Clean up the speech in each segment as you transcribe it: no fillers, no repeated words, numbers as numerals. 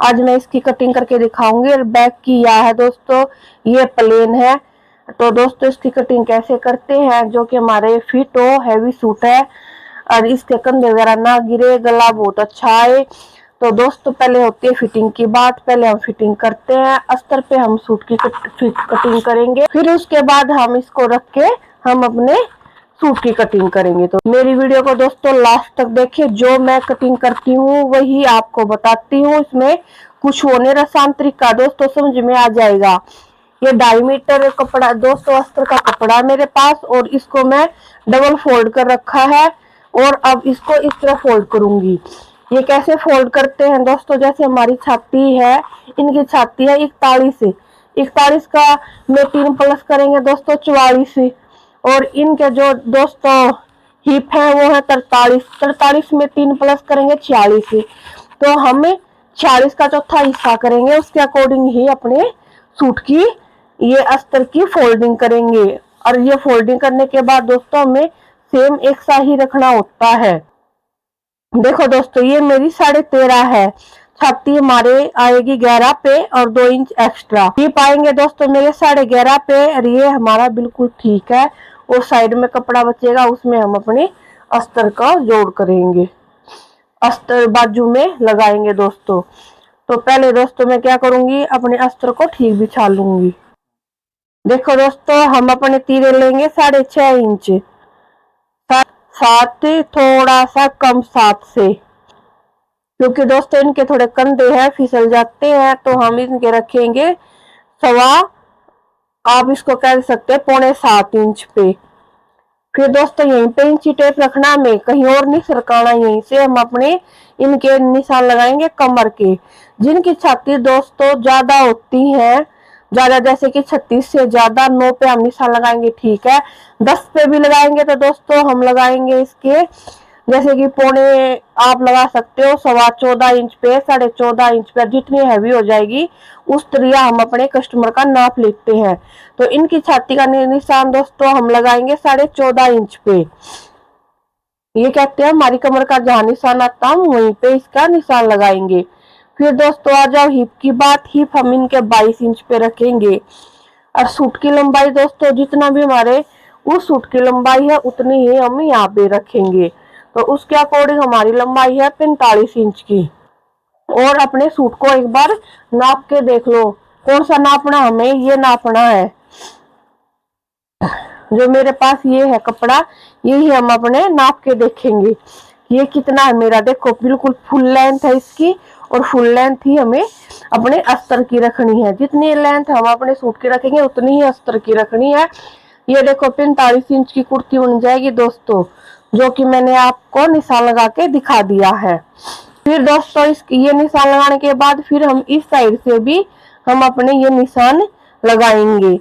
आज मैं इसकी कटिंग करके दिखाऊंगी। और बैक की यह है दोस्तों, ये प्लेन है। तो दोस्तों इसकी कटिंग कैसे करते हैं जो कि हमारे फिट हो, हैवी सूट है और इसके कंधे वगैरह ना गिरे, गला बहुत अच्छा आए। तो दोस्तों पहले होती है फिटिंग की बात। पहले हम फिटिंग करते हैं, अस्तर पे हम सूट की कटिंग करेंगे, फिर उसके बाद हम इसको रख के हम अपने सूट की कटिंग करेंगे। तो मेरी वीडियो को दोस्तों लास्ट तक देखिए, जो मैं कटिंग करती हूँ वही आपको बताती हूँ। इसमें कुछ होने रसान तरीका दोस्तों समझ में आ जाएगा। ये 2.5 मीटर कपड़ा दोस्तों अस्तर का कपड़ा मेरे पास, और इसको मैं डबल फोल्ड कर रखा है। और अब इसको इस तरह फोल्ड करूंगी। ये कैसे फोल्ड करते हैं दोस्तों, जैसे हमारी छाती है, इनकी छाती है 41, 41 का में 3 प्लस करेंगे दोस्तों 44, और इनके जो दोस्तों हिप है वो है 43, 43 में 3 प्लस करेंगे 46। तो हम 46 का चौथा हिस्सा करेंगे, उसके अकॉर्डिंग ही अपने सूट की ये अस्तर की फोल्डिंग करेंगे। और ये फोल्डिंग करने के बाद दोस्तों हमें सेम एक सा ही रखना होता है। देखो दोस्तों ये मेरी 13.5 है, छाती हमारे आएगी 11 पे और 2 इंच एक्स्ट्रा। ये पाएंगे दोस्तों मेरे 11.5 पे, और ये हमारा बिल्कुल ठीक है। और साइड में कपड़ा बचेगा, उसमें हम अपने अस्तर का जोड़ करेंगे, अस्तर बाजू में लगाएंगे दोस्तों। तो पहले दोस्तों मैं क्या करूंगी, अपने अस्तर को ठीक बिछा लूंगी। देखो दोस्तों हम अपने तीरे लेंगे 6.5 इंच, 7 थोड़ा सा कम 7 से, क्योंकि दोस्तों इनके थोड़े कंधे हैं फिसल जाते हैं। तो हम इनके रखेंगे सवा, आप इसको कह सकते हैं 6.25 इंच पे। फिर दोस्तों यहीं पे इंची टेप रखना हमें, कहीं और नहीं सरकाना। यहीं से हम अपने इनके निशान लगाएंगे कमर के। जिनकी छाती दोस्तों ज्यादा होती है, ज्यादा जैसे कि 36 से ज्यादा, 9 पे हम निशान लगाएंगे ठीक है। 10 पे भी लगाएंगे तो दोस्तों हम लगाएंगे इसके जैसे कि पौने, आप लगा सकते हो 14.25 इंच पे, 14.5 इंच पे। जितनी हैवी हो जाएगी उस तरह हम अपने कस्टमर का नाप लेते हैं। तो इनकी छाती का निशान दोस्तों हम लगाएंगे 14.5 इंच पे। ये कहते हैं हमारी कमर का जहां निशान आता है वहीं पे इसका निशान लगाएंगे। फिर दोस्तों आ जाओ हिप की बात। हिप हम इनके 22 इंच पे रखेंगे। और सूट की लंबाई दोस्तों जितना भी हमारे उस सूट की लंबाई है उतनी ही हम यहाँ पे रखेंगे। तो उसके अकॉर्डिंग हमारी लंबाई है 45 इंच की। और अपने सूट को एक बार नाप के देख लो, कौन सा नापना, हमें ये नापना है। जो मेरे पास ये है कपड़ा, यही हम अपने नाप के देखेंगे ये कितना है मेरा। देखो बिल्कुल फुल लेंथ है इसकी, और फुल लेंथ ही हमें अपने अस्तर की रखनी है। जितनी लेंथ हम अपने सूट की रखेंगे उतनी ही अस्तर की रखनी है। ये देखो 45 इंच की कुर्ती बन जाएगी दोस्तों, जो कि मैंने आपको निशान लगा के दिखा दिया है। फिर दोस्तों ये निशान लगाने के बाद फिर हम इस साइड से भी हम अपने ये निशान लगाएंगे।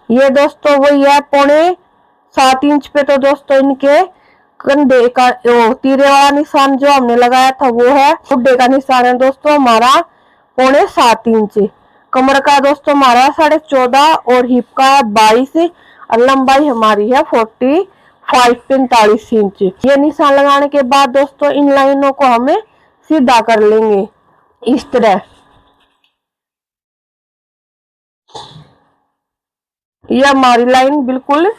ये दोस्तों वही है 6.25 इंच पे। तो दोस्तों इनके कंधे का तीरे वाला निशान जो हमने लगाया था वो है, गुड्डे का निशान है दोस्तों हमारा 6.25 इंच। कमर का दोस्तों हमारा 14.5 और हिप का 22 और लंबाई हमारी है 45 इंच। ये निशान लगाने के बाद दोस्तों इन लाइनों को हमें सीधा कर लेंगे इस तरह। ये हमारी लाइन बिल्कुल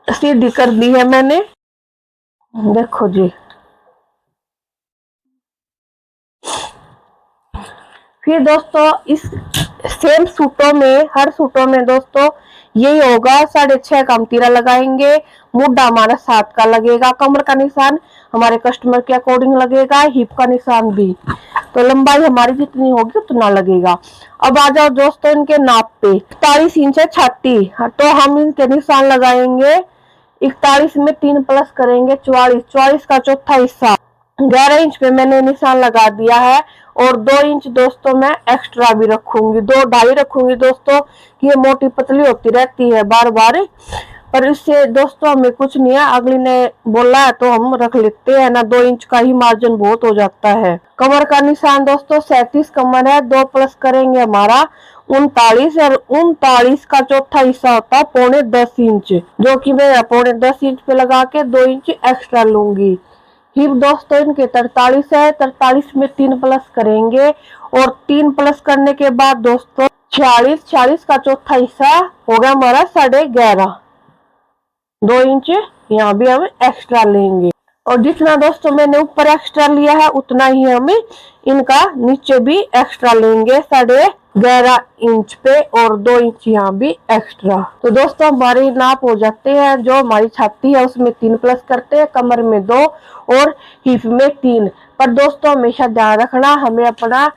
सीधी कर दी है मैंने, देखो जी। फिर दोस्तों इस सेम सूटों में, हर सूटों में दोस्तों यही होगा। 6.5 का हम तीरा लगाएंगे, मुड्ढा हमारा 7 का लगेगा, कमर का निशान हमारे कस्टमर के अकॉर्डिंग लगेगा, हिप का निशान भी। तो लंबाई हमारी जितनी होगी उतना लगेगा। अब आ जाओ दोस्तों इनके नाप पे। 41 इंच है छाती, तो हम इनके निशान लगाएंगे 41 में 3 प्लस करेंगे 44, 44 का चौथा हिस्सा 11 इंच पे मैंने निशान लगा दिया है। और 2 इंच दोस्तों मैं एक्स्ट्रा भी रखूंगी, 2.5 रखूंगी दोस्तों। ये मोटी पतली होती रहती है बार बार, पर इससे दोस्तों हमें कुछ नहीं है, अगली ने बोला है तो हम रख लेते हैं ना। 2 इंच का ही मार्जिन बहुत हो जाता है। कमर का निशान दोस्तों 37 कमर है, 2 प्लस करेंगे हमारा 39, और 39 का चौथा हिस्सा होता है 10.25 इंच, जो कि मैं 10.25 इंच पे लगा के 2 इंच एक्स्ट्रा लूंगी। हिप दोस्तों इनके 43 है, 43 में 3 प्लस करेंगे और 3 प्लस करने के बाद दोस्तों 46, 46 का चौथा हिस्सा हो गया हमारा 11.5, 2 इंच यहाँ भी हम एक्स्ट्रा लेंगे। और जितना दोस्तों मैंने ऊपर एक्स्ट्रा लिया है उतना ही हमें इनका नीचे भी एक्स्ट्रा लेंगे 11.5 इंच पे, और 2 इंच यहाँ भी एक्स्ट्रा। तो दोस्तों हमारे नाप हो जाते हैं। जो हमारी छाती है उसमें 3 प्लस करते हैं, कमर में 2 और हिप में 3। पर दोस्तों हमेशा ध्यान रखना, हमें अपना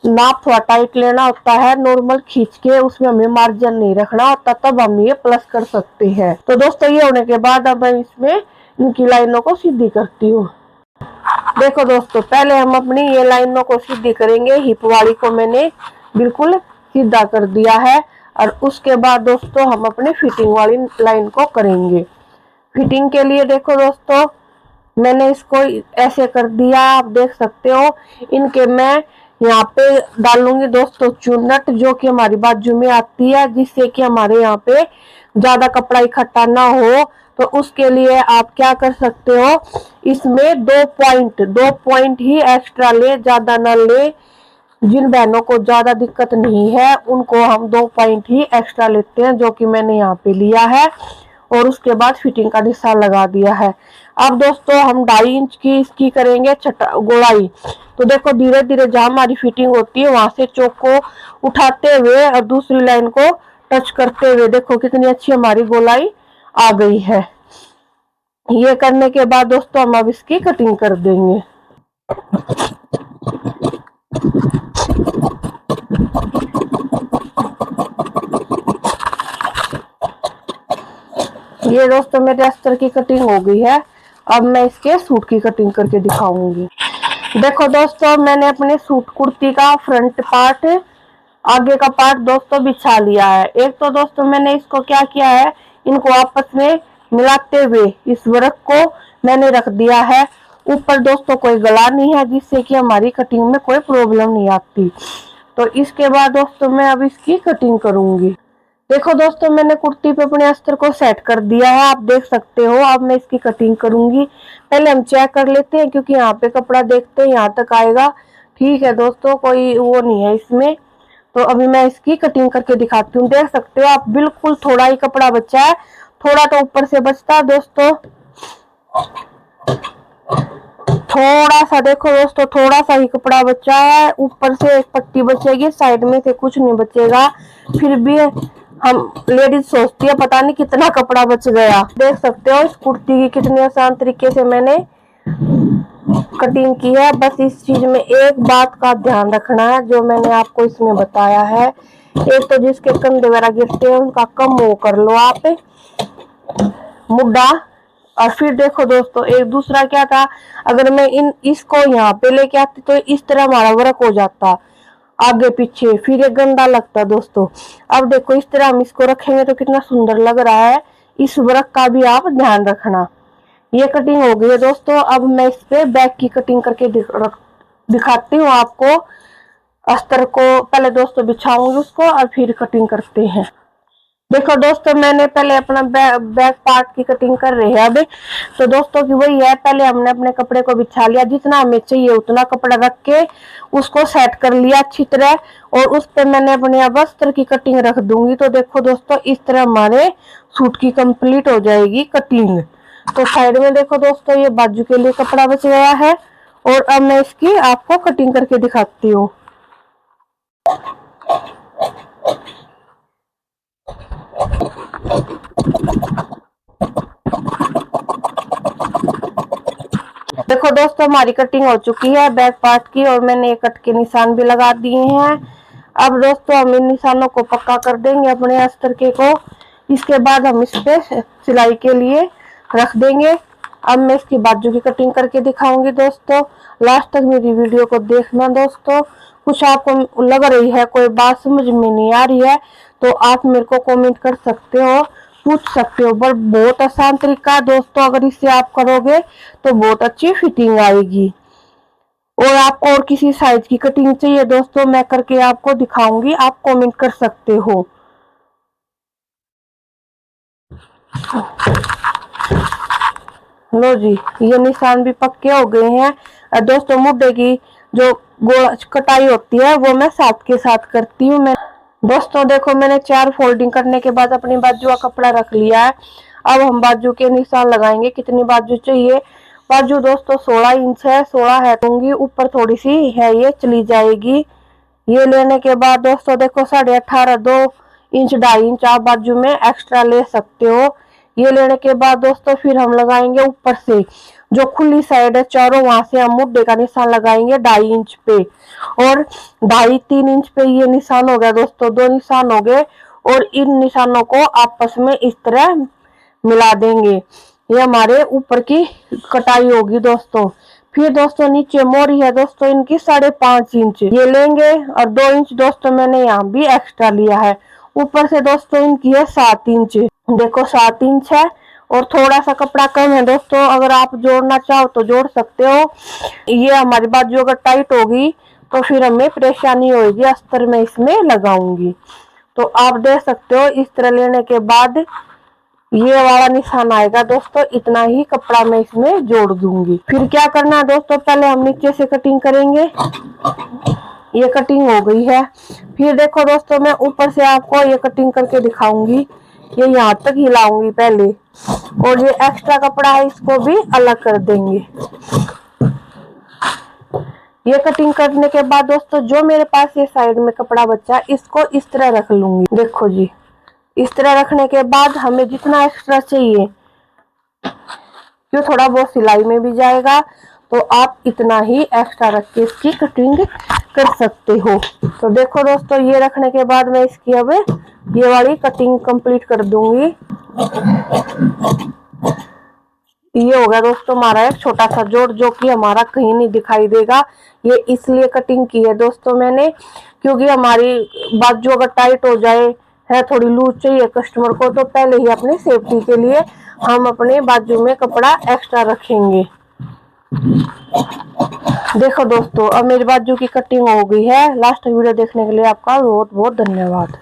नाप थोड़ा टाइट लेना होता है, नॉर्मल खींच के उसमें हमें मार्जिन नहीं रखना होता, तब हम ये प्लस कर सकते हैं। तो दोस्तों ये होने के बाद अब मैं इसमें इनकी लाइनों को सीधी करती हूँ। देखो दोस्तों पहले हम अपनी ये लाइनों को सीधी करेंगे। हिप वाली को मैंने बिल्कुल सीधा कर दिया है और उसके बाद दोस्तों हम अपनी फिटिंग वाली लाइन को करेंगे। फिटिंग के लिए देखो दोस्तों मैंने इसको ऐसे कर दिया, आप देख सकते हो। इनके मैं यहाँ पे डालूंगी दोस्तों चुन्नट, जो कि हमारी बाजू में आती है, जिससे कि हमारे यहाँ पे ज्यादा कपड़ा इकट्ठा ना हो। तो उसके लिए आप क्या कर सकते हो, इसमें 2 पॉइंट ही एक्स्ट्रा ले, ज्यादा ना ले। जिन बहनों को ज्यादा दिक्कत नहीं है उनको हम 2 पॉइंट ही एक्स्ट्रा लेते हैं, जो कि मैंने यहाँ पे लिया है। और उसके बाद फिटिंग का निशान लगा दिया है। अब दोस्तों हम 2.5 इंच की इसकी करेंगे गोलाई। तो देखो धीरे धीरे जहां हमारी फिटिंग होती है वहां से चौक को उठाते हुए और दूसरी लाइन को टच करते हुए देखो कितनी अच्छी हमारी गोलाई आ गई है। ये करने के बाद दोस्तों हम अब इसकी कटिंग कर देंगे। ये दोस्तों मेरे अस्तर की कटिंग हो गई है। अब मैं इसके सूट की कटिंग करके दिखाऊंगी। देखो दोस्तों मैंने अपने सूट कुर्ती का फ्रंट पार्ट, आगे का पार्ट दोस्तों बिछा लिया है। एक तो दोस्तों मैंने इसको क्या किया है, इनको आपस में मिलाते हुए इस वर्क को मैंने रख दिया है। ऊपर दोस्तों कोई गला नहीं है, जिससे कि हमारी कटिंग में कोई प्रॉब्लम नहीं आती। तो इसके बाद दोस्तों मैं अब इसकी कटिंग करूंगी। देखो दोस्तों मैंने कुर्ती पे अपने अस्तर को सेट कर दिया है, आप देख सकते हो। अब मैं इसकी कटिंग करूंगी। पहले हम चेक कर लेते हैं, क्योंकि यहाँ पे कपड़ा देखते हैं यहाँ तक आएगा। ठीक है दोस्तों, कोई वो नहीं है इसमें। तो अभी मैं इसकी कटिंग करके दिखाती हूँ। देख सकते हो आप, बिल्कुल थोड़ा ही कपड़ा बचा है, थोड़ा तो ऊपर से बचता है दोस्तों। थोड़ा सा देखो दोस्तों, थोड़ा सा ही कपड़ा बचा है, ऊपर से एक पट्टी बचेगी, साइड में से कुछ नहीं बचेगा। फिर भी हम लेडीज सोचती है पता नहीं कितना कपड़ा बच गया। देख सकते हो इस कुर्ती की कितने आसान तरीके से मैंने कटिंग की है। बस इस चीज में एक बात का ध्यान रखना है, जो मैंने आपको इसमें बताया है। एक तो जिसके कंधे वगैरह गिरते हैं उनका कम वो कर लो आप मुड्डा। और फिर देखो दोस्तों एक दूसरा क्या था, अगर मैं इसको यहाँ पे लेके आती तो इस तरह हमारा वर्क हो जाता आगे पीछे, फिर ये गंदा लगता दोस्तों। अब देखो इस तरह हम इसको रखेंगे तो कितना सुंदर लग रहा है। इस वर्क का भी आप ध्यान रखना। ये कटिंग हो गई है दोस्तों। अब मैं इस पे बैक की कटिंग करके दिखाती हूँ आपको। अस्तर को पहले दोस्तों बिछाऊंगी उसको और फिर कटिंग करते हैं। देखो दोस्तों मैंने पहले अपना बैक पार्ट की कटिंग कर रहे हैं अभी। तो दोस्तों की वही है, पहले हमने अपने कपड़े को बिछा लिया, जितना हमें चाहिए उतना कपड़ा रख के उसको सेट कर लिया अच्छी तरह। और उस पर मैंने अपने अब अस्तर की कटिंग रख दूंगी। तो देखो दोस्तों इस तरह हमारे सूट की कंप्लीट हो जाएगी कटिंग। तो साइड में देखो दोस्तों ये बाजू के लिए कपड़ा बच गया है। और अब मैं इसकी आपको कटिंग करके दिखाती हूँ। देखो दोस्तों हमारी कटिंग हो चुकी है बैक पार्ट की, और मैंने कट के निशान भी लगा दिए हैं। अब दोस्तों हम इन निशानों को पक्का कर देंगे अपने अस्तर के को। इसके बाद हम इस पे सिलाई के लिए रख देंगे। अब मैं इसकी बाजू की कटिंग करके दिखाऊंगी दोस्तों। लास्ट तक मेरी वीडियो को देखना दोस्तों। कुछ आपको लग रही है कोई बात समझ में नहीं आ रही है तो आप मेरे को कमेंट कर सकते हो, पूछ सकते हो। पर बहुत आसान तरीका है दोस्तों, अगर इसे आप करोगे तो बहुत अच्छी फिटिंग आएगी। और आपको और किसी साइज की कटिंग चाहिए दोस्तों, मैं करके आपको दिखाऊंगी, आप कमेंट कर सकते हो। लो जी, ये निशान भी पक्के हो गए हैं। और दोस्तों मुड्ढे की जो गोल कटाई होती है वो मैं साथ के साथ करती हूँ। मैं दोस्तों देखो, मैंने 4 फोल्डिंग करने के बाद अपनी बाजू का कपड़ा रख लिया है। अब हम बाजू के निशान लगाएंगे। कितनी बाजू चाहिए? बाजू दोस्तों 16 इंच है, 16 है दूंगी, ऊपर थोड़ी सी है ये चली जाएगी। ये लेने के बाद दोस्तों देखो 18.5 2 इंच 2.5 इंच आप बाजू में एक्स्ट्रा ले सकते हो। ये लेने के बाद दोस्तों फिर हम लगाएंगे ऊपर से जो खुली साइड है चारों, वहां से हम मुड्ढे का निशान लगाएंगे 2.5 इंच पे और 2.5-3 इंच पे। ये निशान हो गया दोस्तों, 2 निशान हो गए। और इन निशानों को आपस में इस तरह मिला देंगे। ये हमारे ऊपर की कटाई होगी दोस्तों। फिर दोस्तों नीचे मोरी है दोस्तों इनकी 5.5 इंच ये लेंगे और 2 इंच दोस्तों मैंने यहाँ भी एक्स्ट्रा लिया है। ऊपर से दोस्तों इनकी है 7 इंच, देखो 7 इंच है। और थोड़ा सा कपड़ा कम है दोस्तों, अगर आप जोड़ना चाहो तो जोड़ सकते हो। ये हमारी बाजू अगर टाइट होगी तो फिर हमें परेशानी होगी, अस्तर में इसमें लगाऊंगी। तो आप देख सकते हो इस तरह लेने के बाद ये वाला निशान आएगा दोस्तों। इतना ही कपड़ा मैं इसमें जोड़ दूंगी। फिर क्या करना है दोस्तों, पहले हम नीचे से कटिंग करेंगे। ये कटिंग हो गई है। फिर देखो दोस्तों, मैं ऊपर से आपको ये कटिंग करके दिखाऊंगी। ये यहाँ तक हिलाऊंगी पहले, और ये एक्स्ट्रा कपड़ा है इसको भी अलग कर देंगे। ये कटिंग करने के बाद दोस्तों जो मेरे पास ये साइड में कपड़ा बचा इसको इस तरह रख लूंगी। देखो जी, इस तरह रखने के बाद हमें जितना एक्स्ट्रा चाहिए, क्यों थोड़ा बहुत सिलाई में भी जाएगा, तो आप इतना ही एक्स्ट्रा रख के इसकी कटिंग कर सकते हो। तो देखो दोस्तों, ये रखने के बाद मैं इसकी अब ये वाली कटिंग कंप्लीट कर दूंगी। ये हो गया दोस्तों हमारा एक छोटा सा जोड़, जो कि हमारा कहीं नहीं दिखाई देगा। ये इसलिए कटिंग की है दोस्तों मैंने, क्योंकि हमारी बाजू अगर टाइट हो जाए है, थोड़ी लूज चाहिए कस्टमर को, तो पहले ही अपनी सेफ्टी के लिए हम अपने बाजू में कपड़ा एक्स्ट्रा रखेंगे। देखो दोस्तों, अब मेरी बाजू की कटिंग हो गई है। लास्ट वीडियो देखने के लिए आपका बहुत बहुत धन्यवाद।